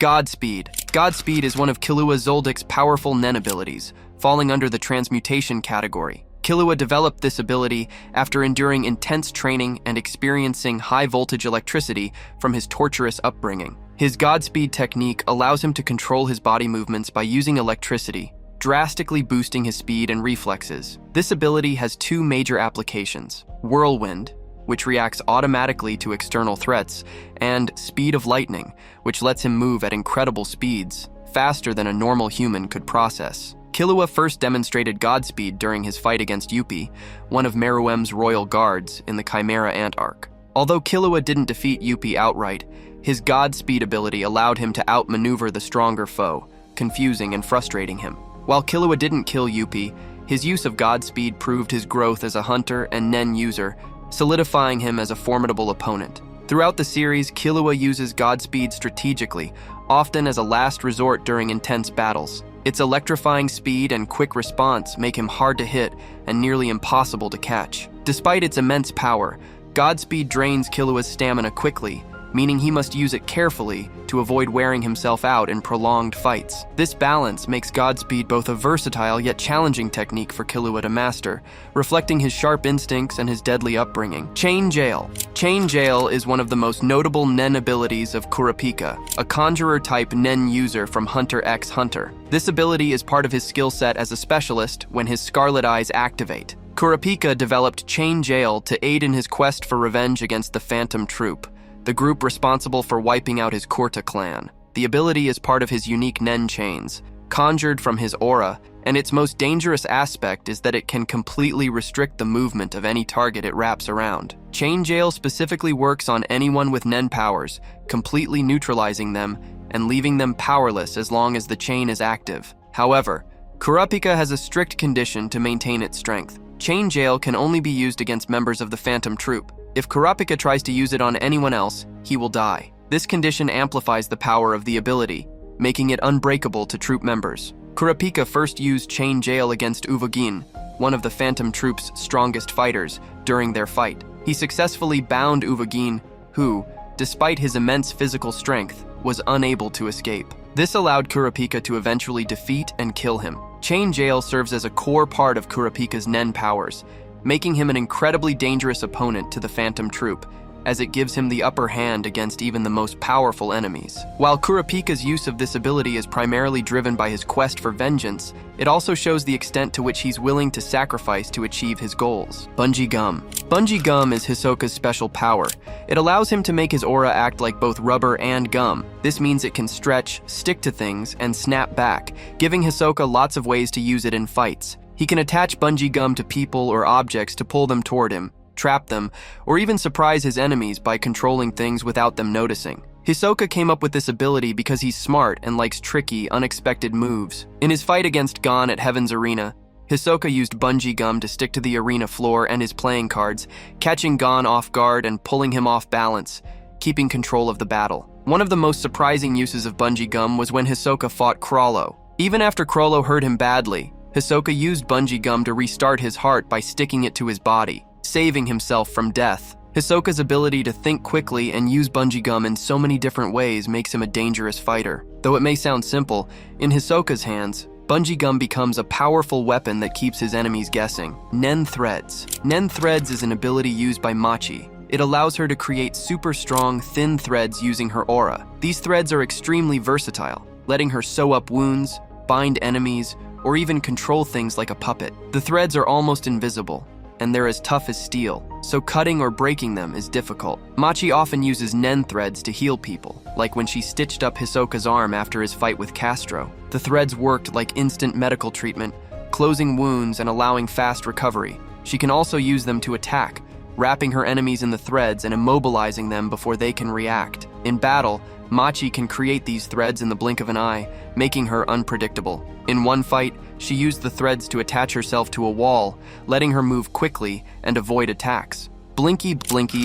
Godspeed. Godspeed is one of Killua Zoldic's powerful Nen abilities, falling under the transmutation category. Killua developed this ability after enduring intense training and experiencing high-voltage electricity from his torturous upbringing. His Godspeed technique allows him to control his body movements by using electricity, drastically boosting his speed and reflexes. This ability has two major applications: Whirlwind, which reacts automatically to external threats, and Speed of Lightning, which lets him move at incredible speeds, faster than a normal human could process. Killua first demonstrated Godspeed during his fight against Youpi, one of Meruem's royal guards in the Chimera Ant arc. Although Killua didn't defeat Youpi outright, his Godspeed ability allowed him to outmaneuver the stronger foe, confusing and frustrating him. While Killua didn't kill Youpi, his use of Godspeed proved his growth as a hunter and Nen user, solidifying him as a formidable opponent. Throughout the series, Killua uses Godspeed strategically, often as a last resort during intense battles. Its electrifying speed and quick response make him hard to hit and nearly impossible to catch. Despite its immense power, Godspeed drains Killua's stamina quickly, meaning he must use it carefully to avoid wearing himself out in prolonged fights. This balance makes Godspeed both a versatile yet challenging technique for Killua to master, reflecting his sharp instincts and his deadly upbringing. Chain Jail. Chain Jail is one of the most notable Nen abilities of Kurapika, a conjurer-type Nen user from Hunter x Hunter. This ability is part of his skill set as a specialist when his Scarlet Eyes activate. Kurapika developed Chain Jail to aid in his quest for revenge against the Phantom Troop, the group responsible for wiping out his Kurta clan. The ability is part of his unique Nen chains, conjured from his aura, and its most dangerous aspect is that it can completely restrict the movement of any target it wraps around. Chain Jail specifically works on anyone with Nen powers, completely neutralizing them and leaving them powerless as long as the chain is active. However, Kurapika has a strict condition to maintain its strength. Chain Jail can only be used against members of the Phantom Troop. If Kurapika tries to use it on anyone else, he will die. This condition amplifies the power of the ability, making it unbreakable to troop members. Kurapika first used Chain Jail against Uvogin, one of the Phantom Troop's strongest fighters, during their fight. He successfully bound Uvogin, who, despite his immense physical strength, was unable to escape. This allowed Kurapika to eventually defeat and kill him. Chain Jail serves as a core part of Kurapika's Nen powers, making him an incredibly dangerous opponent to the Phantom Troop, as it gives him the upper hand against even the most powerful enemies. While Kurapika's use of this ability is primarily driven by his quest for vengeance, it also shows the extent to which he's willing to sacrifice to achieve his goals. Bungee Gum. Bungee Gum is Hisoka's special power. It allows him to make his aura act like both rubber and gum. This means it can stretch, stick to things, and snap back, giving Hisoka lots of ways to use it in fights. He can attach Bungee Gum to people or objects to pull them toward him, trap them, or even surprise his enemies by controlling things without them noticing. Hisoka came up with this ability because he's smart and likes tricky, unexpected moves. In his fight against Gon at Heaven's Arena, Hisoka used Bungee Gum to stick to the arena floor and his playing cards, catching Gon off guard and pulling him off balance, keeping control of the battle. One of the most surprising uses of Bungee Gum was when Hisoka fought Crawlo. Even after Crawlo hurt him badly, Hisoka used Bungee Gum to restart his heart by sticking it to his body, saving himself from death. Hisoka's ability to think quickly and use Bungee Gum in so many different ways makes him a dangerous fighter. Though it may sound simple, in Hisoka's hands, Bungee Gum becomes a powerful weapon that keeps his enemies guessing. Nen Threads. Nen Threads is an ability used by Machi. It allows her to create super strong, thin threads using her aura. These threads are extremely versatile, letting her sew up wounds, bind enemies, or even control things like a puppet. The threads are almost invisible, and they're as tough as steel, so cutting or breaking them is difficult. Machi often uses Nen Threads to heal people, like when she stitched up Hisoka's arm after his fight with Castro. The threads worked like instant medical treatment, closing wounds and allowing fast recovery. She can also use them to attack, wrapping her enemies in the threads and immobilizing them before they can react. In battle, Machi can create these threads in the blink of an eye, making her unpredictable. In one fight, she used the threads to attach herself to a wall, letting her move quickly and avoid attacks. Blinky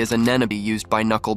is a Nen ability used by Knuckle.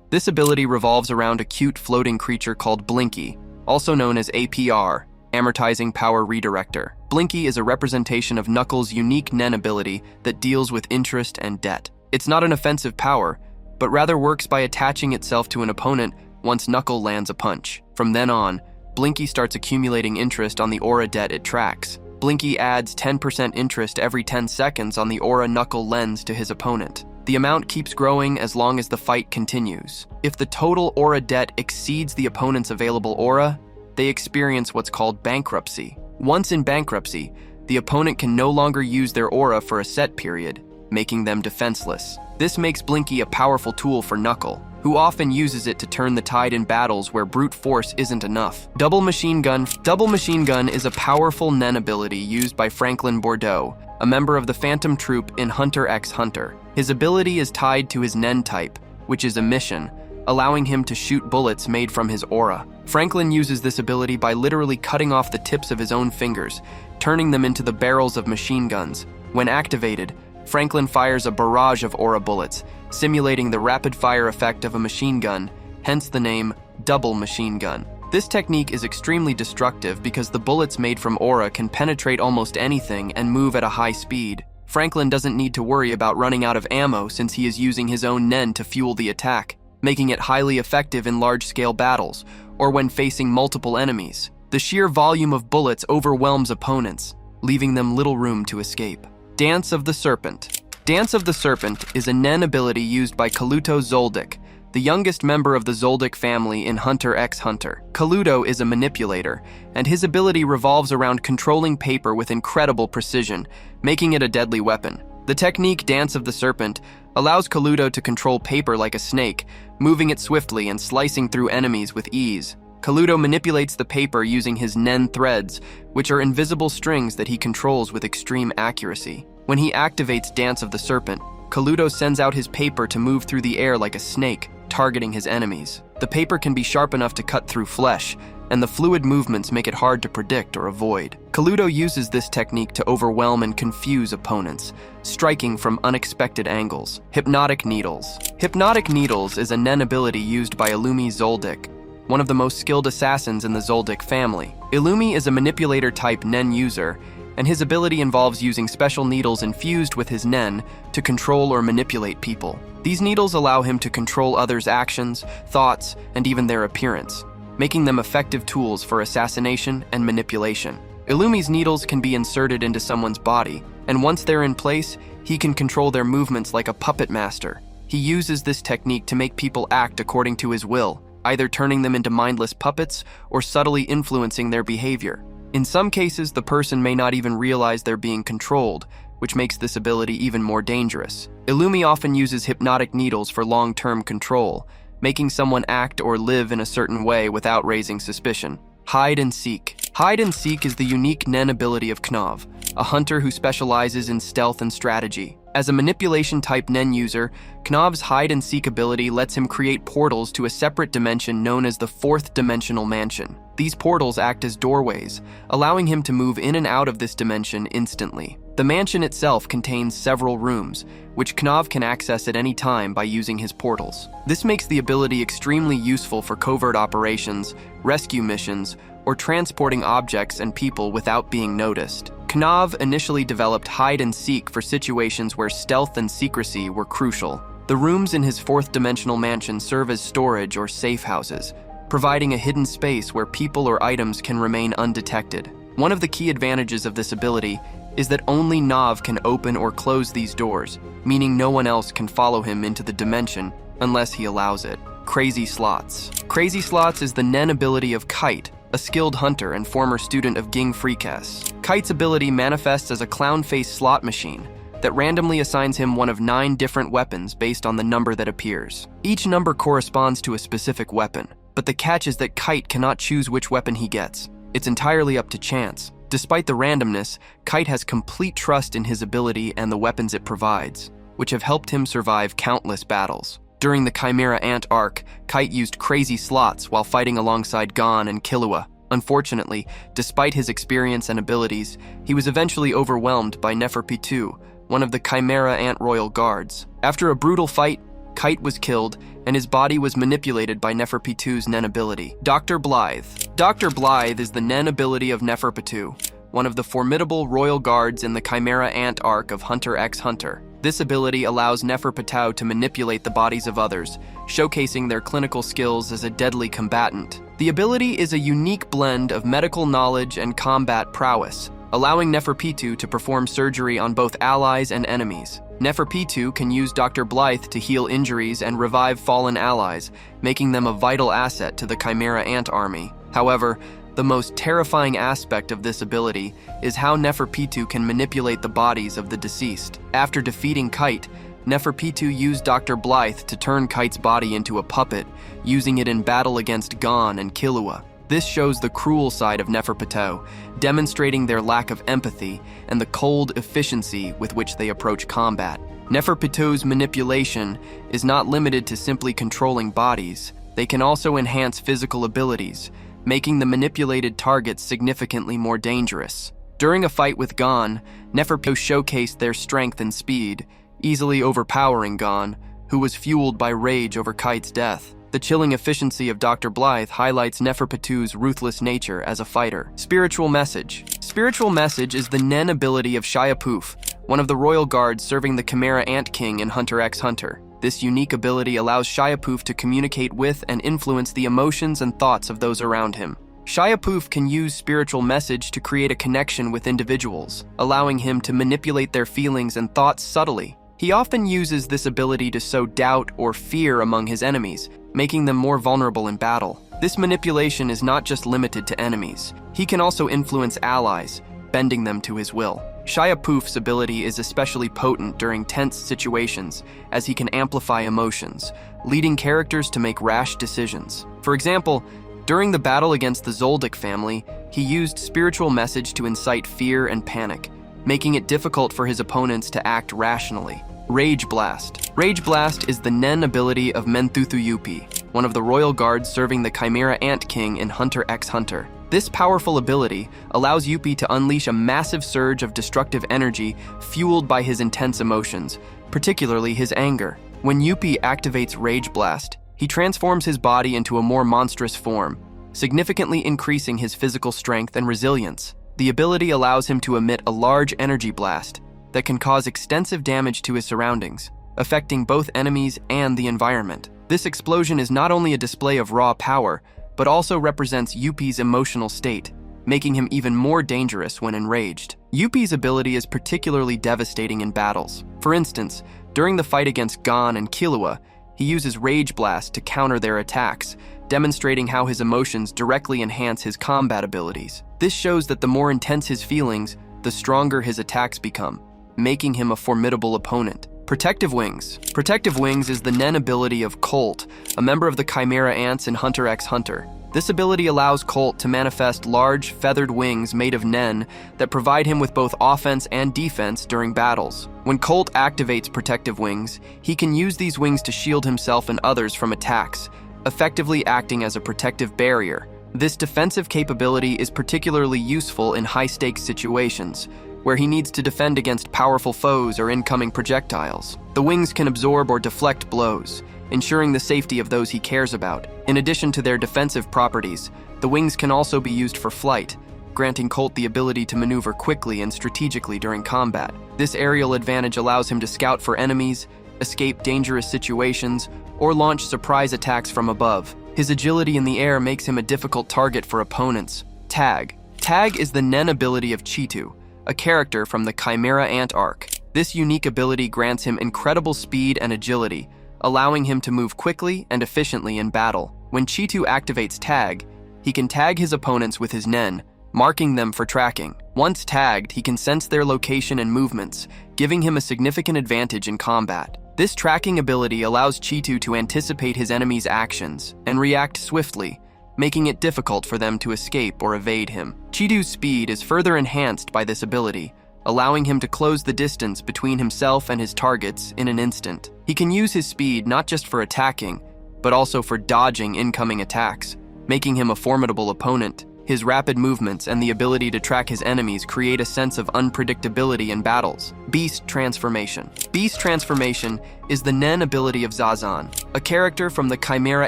This ability revolves around a cute floating creature called Blinky, also known as APR, Amortizing Power Redirector. Blinky is a representation of Knuckle's unique Nen ability that deals with interest and debt. It's not an offensive power, but rather works by attaching itself to an opponent once Knuckle lands a punch. From then on, Blinky starts accumulating interest on the aura debt it tracks. Blinky adds 10% interest every 10 seconds on the aura Knuckle lens to his opponent. The amount keeps growing as long as the fight continues. If the total aura debt exceeds the opponent's available aura, they experience what's called bankruptcy. Once in bankruptcy, the opponent can no longer use their aura for a set period, making them defenseless. This makes Blinky a powerful tool for Knuckle, who often uses it to turn the tide in battles where brute force isn't enough. Double Machine Gun. Double Machine Gun is a powerful Nen ability used by Franklin Bordeaux, a member of the Phantom Troop in Hunter x Hunter. His ability is tied to his Nen type, which is emission, allowing him to shoot bullets made from his aura. Franklin uses this ability by literally cutting off the tips of his own fingers, turning them into the barrels of machine guns. When activated, Franklin fires a barrage of aura bullets, simulating the rapid-fire effect of a machine gun, hence the name Double Machine Gun. This technique is extremely destructive because the bullets made from aura can penetrate almost anything and move at a high speed. Franklin doesn't need to worry about running out of ammo since he is using his own Nen to fuel the attack, making it highly effective in large-scale battles or when facing multiple enemies. The sheer volume of bullets overwhelms opponents, leaving them little room to escape. Dance of the Serpent. Dance of the Serpent is a Nen ability used by Kalluto Zoldyck, the youngest member of the Zoldyck family in Hunter x Hunter. Kalluto is a manipulator, and his ability revolves around controlling paper with incredible precision, making it a deadly weapon. The technique Dance of the Serpent allows Kalluto to control paper like a snake, moving it swiftly and slicing through enemies with ease. Kalluto manipulates the paper using his Nen Threads, which are invisible strings that he controls with extreme accuracy. When he activates Dance of the Serpent, Kalluto sends out his paper to move through the air like a snake, targeting his enemies. The paper can be sharp enough to cut through flesh, and the fluid movements make it hard to predict or avoid. Kalluto uses this technique to overwhelm and confuse opponents, striking from unexpected angles. Hypnotic Needles. Hypnotic Needles is a Nen ability used by Illumi Zoldyck, one of the most skilled assassins in the Zoldyck family. Illumi is a manipulator-type Nen user, and his ability involves using special needles infused with his Nen to control or manipulate people. These needles allow him to control others' actions, thoughts, and even their appearance, making them effective tools for assassination and manipulation. Illumi's needles can be inserted into someone's body, and once they're in place, he can control their movements like a puppet master. He uses this technique to make people act according to his will, either turning them into mindless puppets or subtly influencing their behavior. In some cases, the person may not even realize they're being controlled, which makes this ability even more dangerous. Illumi often uses hypnotic needles for long-term control, making someone act or live in a certain way without raising suspicion. Hide and Seek. Hide and Seek is the unique Nen ability of Knov, a hunter who specializes in stealth and strategy. As a manipulation-type Nen user, Knov's Hide and Seek ability lets him create portals to a separate dimension known as the Fourth Dimensional Mansion. These portals act as doorways, allowing him to move in and out of this dimension instantly. The mansion itself contains several rooms, which Knov can access at any time by using his portals. This makes the ability extremely useful for covert operations, rescue missions, or transporting objects and people without being noticed. Knov initially developed Hide and Seek for situations where stealth and secrecy were crucial. The rooms in his fourth dimensional mansion serve as storage or safe houses, providing a hidden space where people or items can remain undetected. One of the key advantages of this ability is that only Knov can open or close these doors, meaning no one else can follow him into the dimension unless he allows it. Crazy Slots. Crazy Slots is the Nen ability of Kite, a skilled hunter and former student of Ging Freecast. Kite's ability manifests as a clown-faced slot machine that randomly assigns him one of 9 different weapons based on the number that appears. Each number corresponds to a specific weapon, but the catch is that Kite cannot choose which weapon he gets. It's entirely up to chance. Despite the randomness, Kite has complete trust in his ability and the weapons it provides, which have helped him survive countless battles. During the Chimera Ant arc, Kite used Crazy Slots while fighting alongside Gon and Killua. Unfortunately, despite his experience and abilities, he was eventually overwhelmed by Neferpitou, one of the Chimera Ant royal guards. After a brutal fight, Kite was killed, and his body was manipulated by Neferpitou's Nen ability. Dr. Blythe. Dr. Blythe is the Nen ability of Neferpitou, one of the formidable royal guards in the Chimera Ant arc of Hunter x Hunter. This ability allows Neferpitou to manipulate the bodies of others, showcasing their clinical skills as a deadly combatant. The ability is a unique blend of medical knowledge and combat prowess, allowing Neferpitou to perform surgery on both allies and enemies. Neferpitou can use Dr. Blythe to heal injuries and revive fallen allies, making them a vital asset to the Chimera Ant army. However, the most terrifying aspect of this ability is how Neferpitou can manipulate the bodies of the deceased. After defeating Kite, Neferpitou used Dr. Blythe to turn Kite's body into a puppet, using it in battle against Gon and Killua. This shows the cruel side of Neferpitou, demonstrating their lack of empathy and the cold efficiency with which they approach combat. Neferpitou's manipulation is not limited to simply controlling bodies. They can also enhance physical abilities, making the manipulated targets significantly more dangerous. During a fight with Gon, Neferpitou showcased their strength and speed, easily overpowering Gon, who was fueled by rage over Kite's death. The chilling efficiency of Dr. Blythe highlights Neferpitou's ruthless nature as a fighter. Spiritual Message. Spiritual Message is the Nen ability of Shaiapouf, one of the royal guards serving the Chimera Ant King in Hunter x Hunter. This unique ability allows Shaiapouf to communicate with and influence the emotions and thoughts of those around him. Shaiapouf can use Spiritual Message to create a connection with individuals, allowing him to manipulate their feelings and thoughts subtly. He often uses this ability to sow doubt or fear among his enemies, making them more vulnerable in battle. This manipulation is not just limited to enemies. He can also influence allies, bending them to his will. Shaiapouf's ability is especially potent during tense situations, as he can amplify emotions, leading characters to make rash decisions. For example, during the battle against the Zoldyck family, he used Spiritual Message to incite fear and panic, making it difficult for his opponents to act rationally. Rage Blast. Rage Blast is the Nen ability of Menthuthuyoupi, one of the royal guards serving the Chimera Ant King in Hunter x Hunter. This powerful ability allows Youpi to unleash a massive surge of destructive energy fueled by his intense emotions, particularly his anger. When Youpi activates Rage Blast, he transforms his body into a more monstrous form, significantly increasing his physical strength and resilience. The ability allows him to emit a large energy blast that can cause extensive damage to his surroundings, affecting both enemies and the environment. This explosion is not only a display of raw power, but also represents Youpi's emotional state, making him even more dangerous when enraged. Youpi's ability is particularly devastating in battles. For instance, during the fight against Gon and Killua, he uses Rage Blast to counter their attacks, demonstrating how his emotions directly enhance his combat abilities. This shows that the more intense his feelings, the stronger his attacks become, making him a formidable opponent. Protective Wings. Protective Wings is the Nen ability of Colt, a member of the Chimera Ants in Hunter x Hunter. This ability allows Colt to manifest large, feathered wings made of Nen that provide him with both offense and defense during battles. When Colt activates Protective Wings, he can use these wings to shield himself and others from attacks, effectively acting as a protective barrier. This defensive capability is particularly useful in high-stakes situations, where he needs to defend against powerful foes or incoming projectiles. The wings can absorb or deflect blows, ensuring the safety of those he cares about. In addition to their defensive properties, the wings can also be used for flight, granting Colt the ability to maneuver quickly and strategically during combat. This aerial advantage allows him to scout for enemies, escape dangerous situations, or launch surprise attacks from above. His agility in the air makes him a difficult target for opponents. Tag. Tag is the Nen ability of Cheetu, a character from the Chimera Ant arc. This unique ability grants him incredible speed and agility, allowing him to move quickly and efficiently in battle. When Cheetu activates Tag, he can tag his opponents with his Nen, marking them for tracking. Once tagged, he can sense their location and movements, giving him a significant advantage in combat. This tracking ability allows Cheetu to anticipate his enemy's actions and react swiftly, making it difficult for them to escape or evade him. Cheetu's speed is further enhanced by this ability, allowing him to close the distance between himself and his targets in an instant. He can use his speed not just for attacking, but also for dodging incoming attacks, making him a formidable opponent. His rapid movements and the ability to track his enemies create a sense of unpredictability in battles. Beast Transformation. Beast Transformation is the Nen ability of Zazan, a character from the Chimera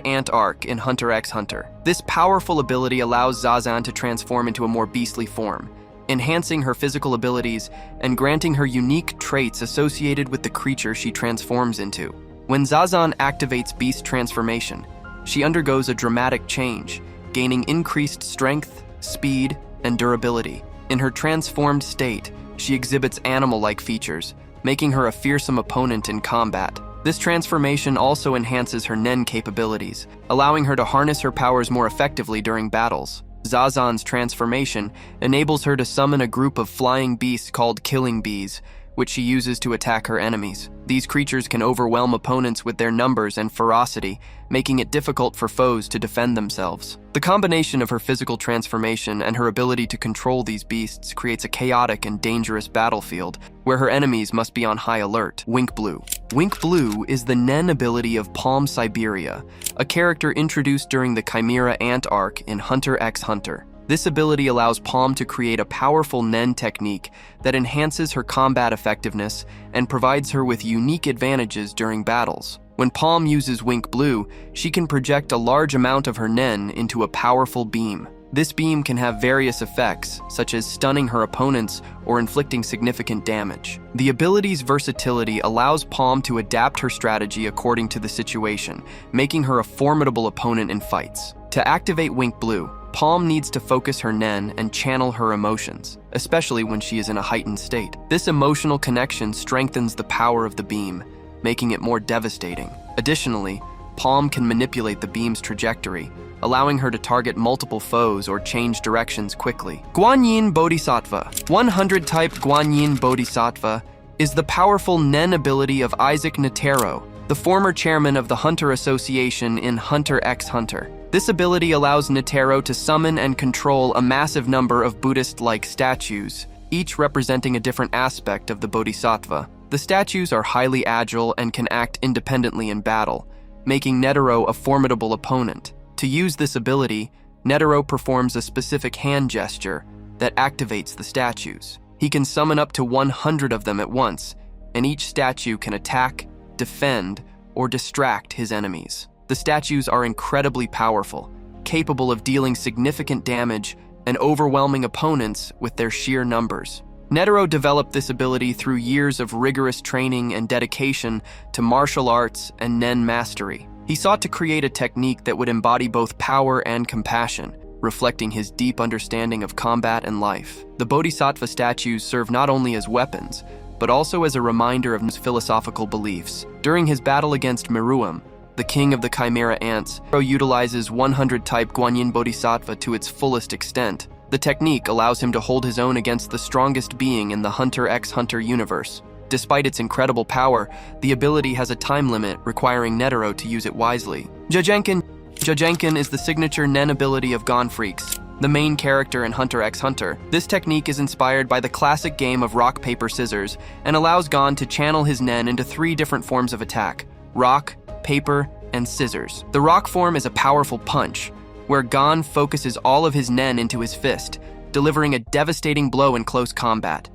Ant arc in Hunter x Hunter. This powerful ability allows Zazan to transform into a more beastly form, enhancing her physical abilities and granting her unique traits associated with the creature she transforms into. When Zazan activates Beast Transformation, she undergoes a dramatic change, gaining increased strength, speed, and durability. In her transformed state, she exhibits animal-like features, making her a fearsome opponent in combat. This transformation also enhances her Nen capabilities, allowing her to harness her powers more effectively during battles. Zazan's transformation enables her to summon a group of flying beasts called killing bees, which she uses to attack her enemies. These creatures can overwhelm opponents with their numbers and ferocity, making it difficult for foes to defend themselves. The combination of her physical transformation and her ability to control these beasts creates a chaotic and dangerous battlefield, where her enemies must be on high alert. Wink Blue. Wink Blue is the Nen ability of Palm Siberia, a character introduced during the Chimera Ant arc in Hunter x Hunter. This ability allows Palm to create a powerful Nen technique that enhances her combat effectiveness and provides her with unique advantages during battles. When Palm uses Wink Blue, she can project a large amount of her Nen into a powerful beam. This beam can have various effects, such as stunning her opponents or inflicting significant damage. The ability's versatility allows Palm to adapt her strategy according to the situation, making her a formidable opponent in fights. To activate Wink Blue, Palm needs to focus her Nen and channel her emotions, especially when she is in a heightened state. This emotional connection strengthens the power of the beam, making it more devastating. Additionally, Palm can manipulate the beam's trajectory, allowing her to target multiple foes or change directions quickly. Guanyin Bodhisattva. 100-type Guanyin Bodhisattva is the powerful Nen ability of Isaac Netero, the former chairman of the Hunter Association in Hunter x Hunter. This ability allows Netero to summon and control a massive number of Buddhist-like statues, each representing a different aspect of the Bodhisattva. The statues are highly agile and can act independently in battle, making Netero a formidable opponent. To use this ability, Netero performs a specific hand gesture that activates the statues. He can summon up to 100 of them at once, and each statue can attack, defend, or distract his enemies. The statues are incredibly powerful, capable of dealing significant damage and overwhelming opponents with their sheer numbers. Netero developed this ability through years of rigorous training and dedication to martial arts and Nen mastery. He sought to create a technique that would embody both power and compassion, reflecting his deep understanding of combat and life. The Bodhisattva statues serve not only as weapons, but also as a reminder of his philosophical beliefs. During his battle against Meruem, the king of the Chimera Ants, Netero utilizes 100-type Guanyin Bodhisattva to its fullest extent. The technique allows him to hold his own against the strongest being in the Hunter x Hunter universe. Despite its incredible power, the ability has a time limit, requiring Netero to use it wisely. Jajanken. Jajanken is the signature Nen ability of Gon Freaks, the main character in Hunter x Hunter. This technique is inspired by the classic game of rock, paper, scissors, and allows Gon to channel his Nen into 3 different forms of attack: rock, paper, and scissors. The rock form is a powerful punch, where Gon focuses all of his Nen into his fist, delivering a devastating blow in close combat.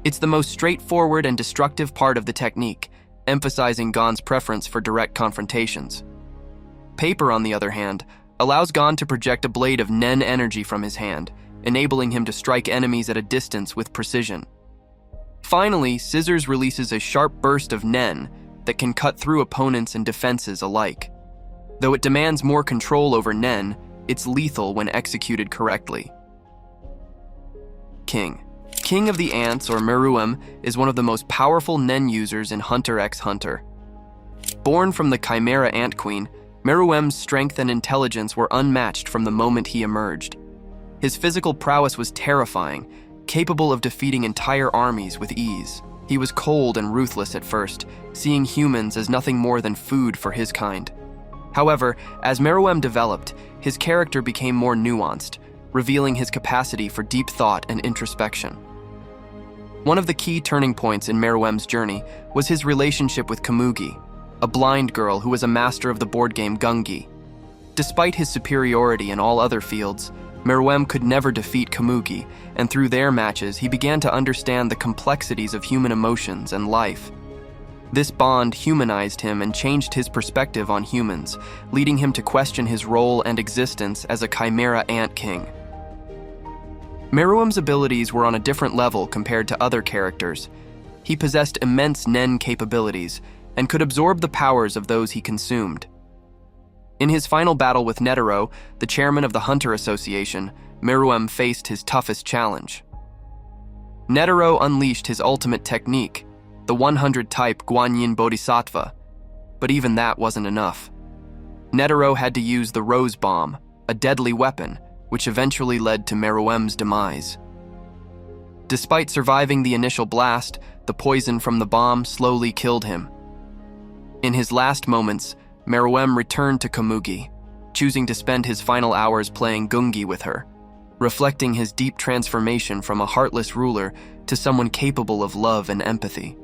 It's the most straightforward and destructive part of the technique, emphasizing Gon's preference for direct confrontations. Paper, on the other hand, allows Gon to project a blade of Nen energy from his hand, enabling him to strike enemies at a distance with precision. Finally, scissors releases a sharp burst of Nen that can cut through opponents and defenses alike. Though it demands more control over Nen, it's lethal when executed correctly. King. King of the Ants, or Meruem, is one of the most powerful Nen users in Hunter x Hunter. Born from the Chimera Ant Queen, Meruem's strength and intelligence were unmatched from the moment he emerged. His physical prowess was terrifying, capable of defeating entire armies with ease. He was cold and ruthless at first, seeing humans as nothing more than food for his kind. However, as Meruem developed, his character became more nuanced, revealing his capacity for deep thought and introspection. One of the key turning points in Meruem's journey was his relationship with Komugi, a blind girl who was a master of the board game Gungi. Despite his superiority in all other fields, Meruem could never defeat Komugi, and through their matches he began to understand the complexities of human emotions and life. This bond humanized him and changed his perspective on humans, leading him to question his role and existence as a Chimera Ant King. Meruem's abilities were on a different level compared to other characters. He possessed immense Nen capabilities and could absorb the powers of those he consumed. In his final battle with Netero, the chairman of the Hunter Association, Meruem faced his toughest challenge. Netero unleashed his ultimate technique, the 100-type Guanyin Bodhisattva, but even that wasn't enough. Netero had to use the Rose Bomb, a deadly weapon, which eventually led to Meruem's demise. Despite surviving the initial blast, the poison from the bomb slowly killed him. In his last moments, Meruem returned to Komugi, choosing to spend his final hours playing gungi with her, reflecting his deep transformation from a heartless ruler to someone capable of love and empathy.